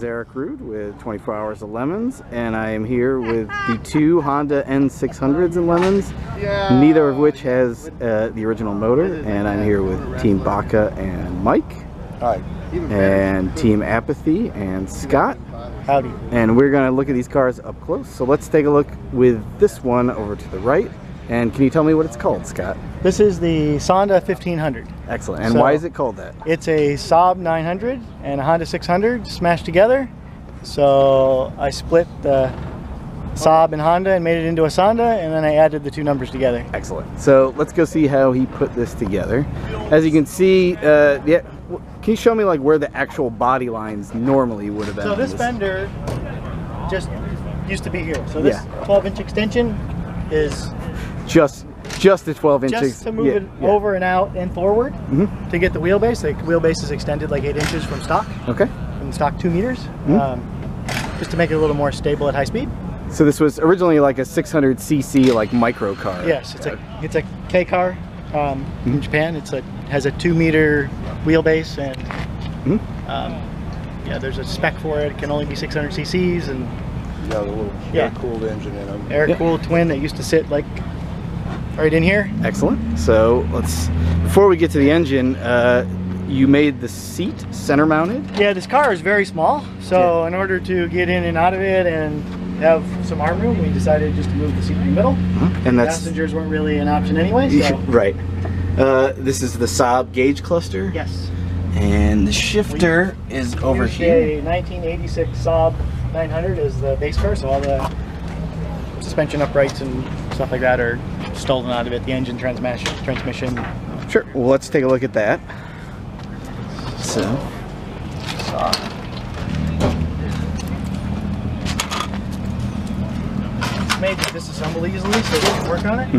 is Eric Rude with 24 Hours of Lemons, and I am here with the two Honda N600s in Lemons, neither of which has the original motor, and I'm here with Team Baka and Mike. Hi. And Team Apathy and Scott. Howdy. And we're going to look at these cars up close, so let's take a look with this one over to the right. And can you tell me what it's called, Scott? This is the Honda 1500. Excellent. And why is it called that? It's a Saab 900 and a Honda 600 smashed together. So I split the Saab and Honda and made it into a Honda, and then I added the two numbers together. Excellent. So let's go see how he put this together. As you can see, can you show me like where the actual body lines normally would have been? So this fender just used to be here. So this 12-inch extension is just a 12 inches. Just to move it over and out and forward to get the wheelbase. The wheelbase is extended like 8 inches from stock. Okay. From stock 2 meters, just to make it a little more stable at high speed. So this was originally like a 600cc like micro car. Yes, it's a K car from Japan. Has a 2 meter wheelbase, and yeah, there's a spec for it. It can only be 600 cc's, and the little air-cooled engine in them. Air-cooled twin that used to sit like right in here. Excellent. So before we get to the engine, you made the seat center mounted? Yeah, this car is very small, so in order to get in and out of it and have some arm room, we decided just to move the seat in the middle. And passengers weren't really an option anyway. So. Right. This is the Saab gauge cluster. Yes. And the shifter is over here. A 1986 Saab 900 is the base car, so all the suspension uprights and stuff like that are stolen out of it. The engine, transmission. Sure. Well, let's take a look at that. So, it's made to disassemble easily, so we can work on it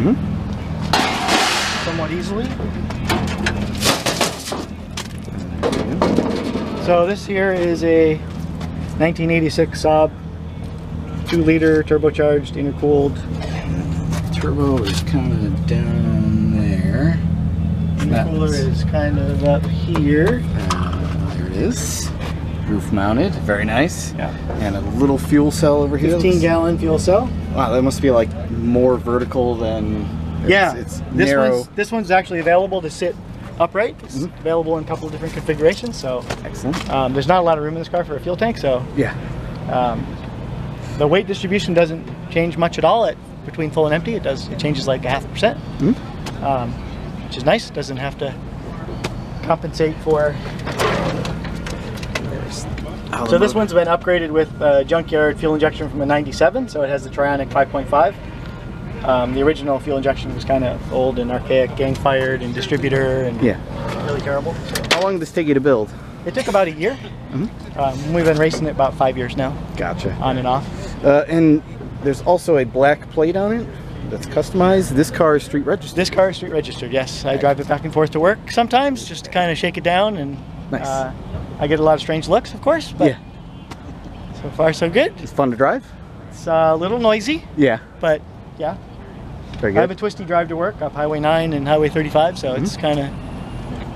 somewhat easily. So this here is a 1986 Saab 2-liter turbocharged, intercooled. Turbo is kind of down there. Intercooler is kind of up here. There it is. Roof mounted. Very nice. Yeah. And a little fuel cell over here. 15-gallon fuel cell. Wow, that must be like more vertical than... It's narrow. This one's actually available to sit upright. It's available in a couple of different configurations. So excellent. There's not a lot of room in this car for a fuel tank, so the weight distribution doesn't change much at all between full and empty. It changes like 0.5%, which is nice. It doesn't have to compensate for. So this one's been upgraded with junkyard fuel injection from a '97, so it has the Trionic 5.5. The original fuel injection was kind of old and archaic, gang fired and distributor, and really terrible. So. How long did this take you to build? It took about a year. We've been racing it about 5 years now. Gotcha. On and off. And there's also a black plate on it that's customized. This car is street registered. This car is street registered, yes. I drive it back and forth to work sometimes, just to kind of shake it down, and I get a lot of strange looks, of course, but so far so good. It's fun to drive? It's a little noisy. Yeah. But yeah. Very good. I have a twisty drive to work up Highway 9 and Highway 35, so it's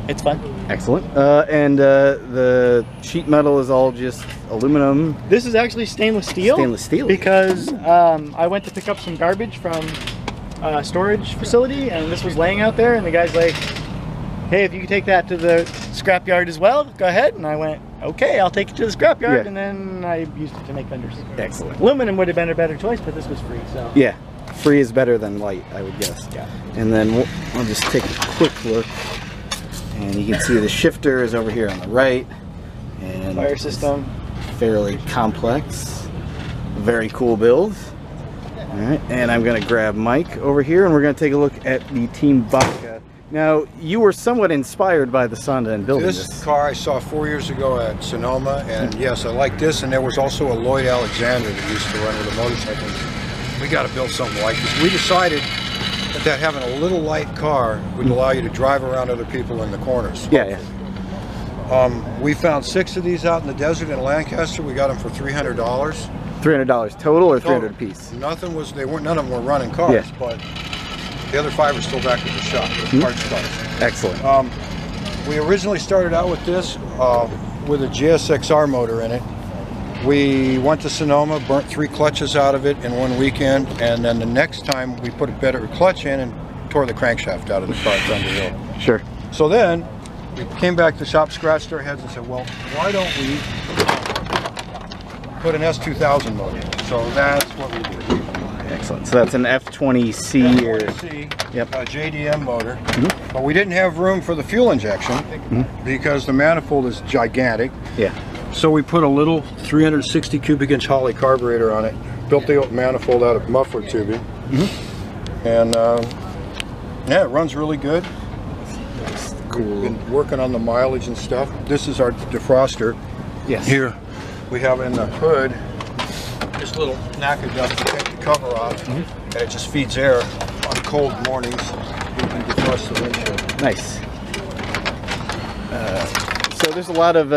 it's fun. Excellent. And the sheet metal is all just aluminum. This is actually stainless steel. Stainless steel. Because I went to pick up some garbage from a storage facility, and this was laying out there, and the guy's like, hey, if you could take that to the scrapyard as well, go ahead. And I went, okay, I'll take it to the scrapyard, and then I used it to make fenders. Excellent. Aluminum would have been a better choice, but this was free, so. Yeah, free is better than light, I would guess. Yeah. And then I'll just take a quick look. And you can see the shifter is over here on the right. And fire system. Fairly complex. Very cool build. Alright, and I'm going to grab Mike over here, and we're going to take a look at the Team Baka. Now, you were somewhat inspired by the Sonda in building this. This car I saw 4 years ago at Sonoma, and yes, I like this, and there was also a Lloyd Alexander that used to run with a motorcycle. We got to build something like this. We decided that having a little light car would allow you to drive around other people in the corners. Yeah. We found 6 of these out in the desert in Lancaster. We got them for $300. $300 total, or $300 a piece? Nothing was. None of them were running cars, but the other 5 are still back at the shop. Parts cars. Excellent. We originally started out with this with a GSXR motor in it, We went to Sonoma, burnt 3 clutches out of it in one weekend, and then the next time we put a better clutch in and tore the crankshaft out of the car at Thunder Hill. Sure. So then we came back to the shop, scratched our heads and said, well, why don't we put an S2000 motor in? So that's what we did. Excellent. So that's an F20C or Yep. JDM motor. But we didn't have room for the fuel injection because the manifold is gigantic. Yeah. So we put a little 360 cubic inch Holley carburetor on it, built the manifold out of muffler tubing, and yeah, it runs really good. Cool. Been working on the mileage and stuff. This is our defroster. Yes. Here we have in the hood this little knacker dust to take the cover off, and it just feeds air on cold mornings. We can defrost the windshield. Nice. So there's a lot of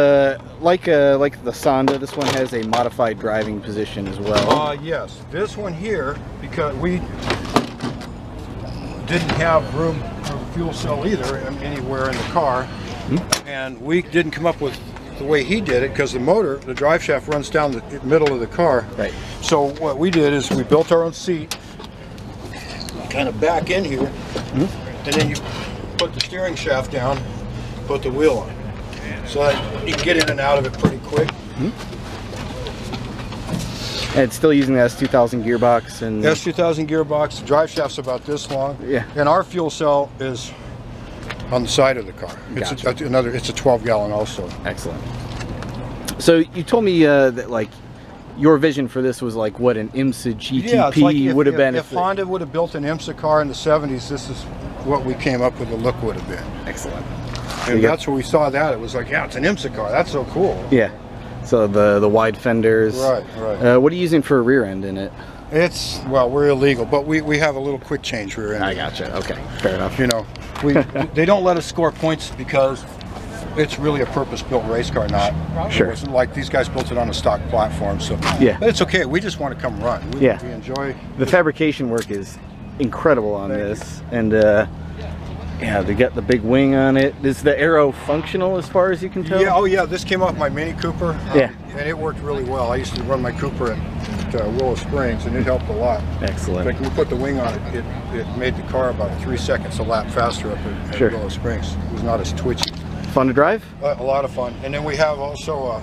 like the Sonda. This one has a modified driving position as well. Yes. This one here, because we didn't have room for the fuel cell either anywhere in the car, and we didn't come up with the way he did it because the motor, the drive shaft runs down the middle of the car. Right. So what we did is we built our own seat, kind of back in here, and then you put the steering shaft down, put the wheel on, so that you can get in and out of it pretty quick. And it's still using the S2000 gearbox and S2000 gearbox. The drive shaft's about this long. Yeah. And our fuel cell is on the side of the car. It's Gotcha. it's a 12 gallon also. Excellent. So you told me that like your vision for this was like what an IMSA GTP would have been if Honda would have built an IMSA car in the 70s. This is what we came up with. The look would have been. Excellent. And that's where we saw that. It was like, yeah, it's an IMSA car. That's so cool. Yeah. So the wide fenders. Right, right. What are you using for a rear end in it? It's, well, we're illegal, but we have a little quick change rear end. I gotcha. Okay, fair enough. You know, they don't let us score points because it's really a purpose-built race car, not. Sure. It wasn't like these guys built it on a stock platform, so. Yeah. But it's okay. We just want to come run. We enjoy. The fabrication work is incredible on this, and yeah, they got the big wing on it. Is the arrow functional as far as you can tell? Yeah. Oh yeah. This came off my Mini Cooper. Yeah. And it worked really well. I used to run my Cooper at Willow Springs, and it helped a lot. Excellent. Like when we put the wing on it, it made the car about 3 seconds a lap faster up at Willow Springs. It was not as twitchy. Fun to drive? A lot of fun. And then we have also,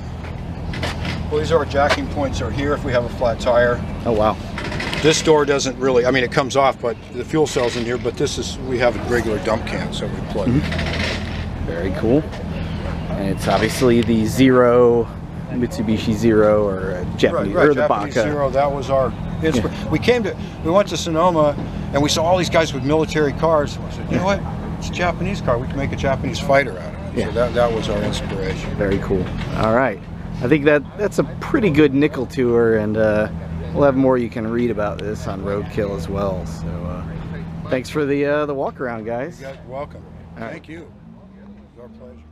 well, these are our jacking points are here if we have a flat tire. Oh wow. This door doesn't really, I mean it comes off, but the fuel cell's in here, but this is, we have a regular dump can, so we plug it. Very cool. And it's obviously the Zero, Mitsubishi Zero, or Japanese, Right, or the Japanese Baka. Zero, that was our, we went to Sonoma, and we saw all these guys with military cars, and we said, you know what, it's a Japanese car, we can make a Japanese fighter out of it. Yeah. So that was our inspiration. Very cool. All right. I think that's a pretty good nickel tour, and we'll have more you can read about this on Roadkill as well. So thanks for the walk around, guys. You're welcome. All right. Thank you. It was our pleasure.